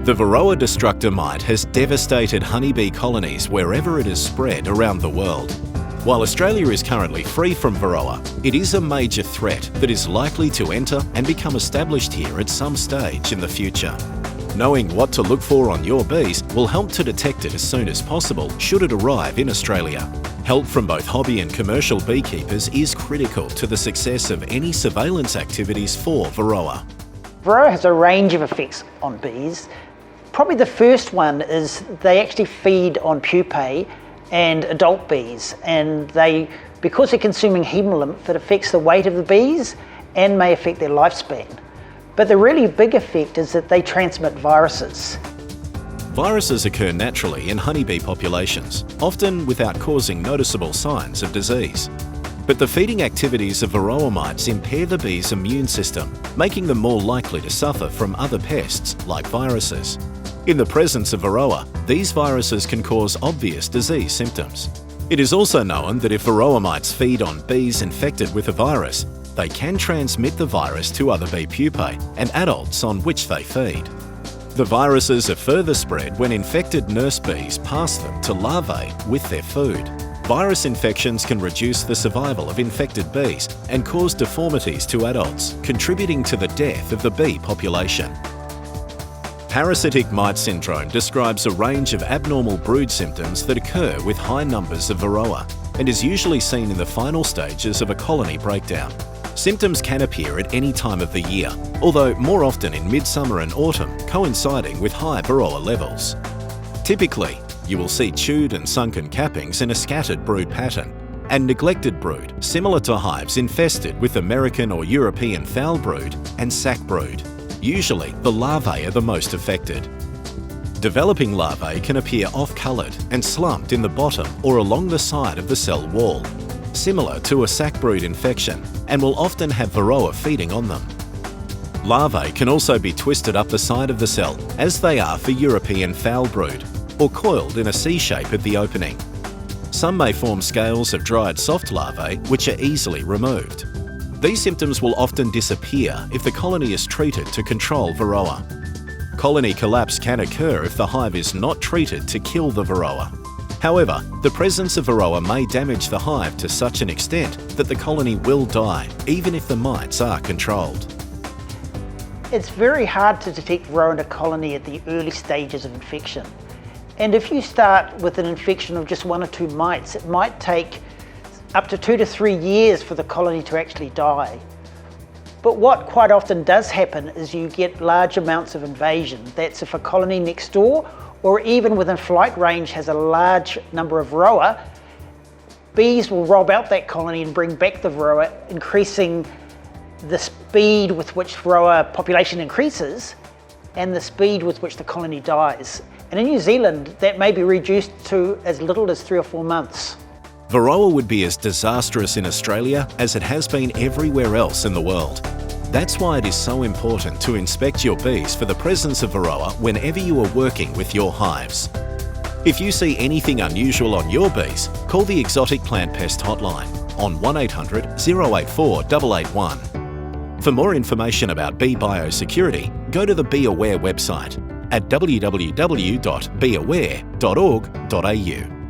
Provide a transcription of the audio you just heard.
The Varroa destructor mite has devastated honeybee colonies wherever it has spread around the world. While Australia is currently free from Varroa, it is a major threat that is likely to enter and become established here at some stage in the future. Knowing what to look for on your bees will help to detect it as soon as possible should it arrive in Australia. Help from both hobby and commercial beekeepers is critical to the success of any surveillance activities for Varroa. Varroa has a range of effects on bees. Probably the first one is they actually feed on pupae and adult bees, and because they're consuming hemolymph, it affects the weight of the bees and may affect their lifespan. But the really big effect is that they transmit viruses. Viruses occur naturally in honeybee populations, often without causing noticeable signs of disease. But the feeding activities of Varroa mites impair the bees' immune system, making them more likely to suffer from other pests like viruses. In the presence of Varroa, these viruses can cause obvious disease symptoms. It is also known that if Varroa mites feed on bees infected with a virus, they can transmit the virus to other bee pupae and adults on which they feed. The viruses are further spread when infected nurse bees pass them to larvae with their food. Virus infections can reduce the survival of infected bees and cause deformities to adults, contributing to the death of the bee population. Parasitic mite syndrome describes a range of abnormal brood symptoms that occur with high numbers of Varroa and is usually seen in the final stages of a colony breakdown. Symptoms can appear at any time of the year, although more often in midsummer and autumn, coinciding with high Varroa levels. Typically, you will see chewed and sunken cappings in a scattered brood pattern, and neglected brood, similar to hives infested with American or European foul brood and sac brood. Usually, the larvae are the most affected. Developing larvae can appear off-coloured and slumped in the bottom or along the side of the cell wall, similar to a sac brood infection, and will often have Varroa feeding on them. Larvae can also be twisted up the side of the cell, as they are for European foul brood, or coiled in a C shape at the opening. Some may form scales of dried soft larvae, which are easily removed. These symptoms will often disappear if the colony is treated to control Varroa. Colony collapse can occur if the hive is not treated to kill the Varroa. However, the presence of Varroa may damage the hive to such an extent that the colony will die, even if the mites are controlled. It's very hard to detect Varroa in a colony at the early stages of infection. And if you start with an infection of just 1 or 2 mites, it might take up to 2 to 3 years for the colony to actually die. But what quite often does happen is you get large amounts of invasion. That's if a colony next door or even within flight range has a large number of Varroa, bees will rob out that colony and bring back the Varroa, increasing the speed with which Varroa population increases and the speed with which the colony dies. And in New Zealand, that may be reduced to as little as 3 or 4 months. Varroa would be as disastrous in Australia as it has been everywhere else in the world. That's why it is so important to inspect your bees for the presence of Varroa whenever you are working with your hives. If you see anything unusual on your bees, call the Exotic Plant Pest Hotline on 1800 084 881. For more information about bee biosecurity, go to the BeeAware website at www.beeaware.org.au.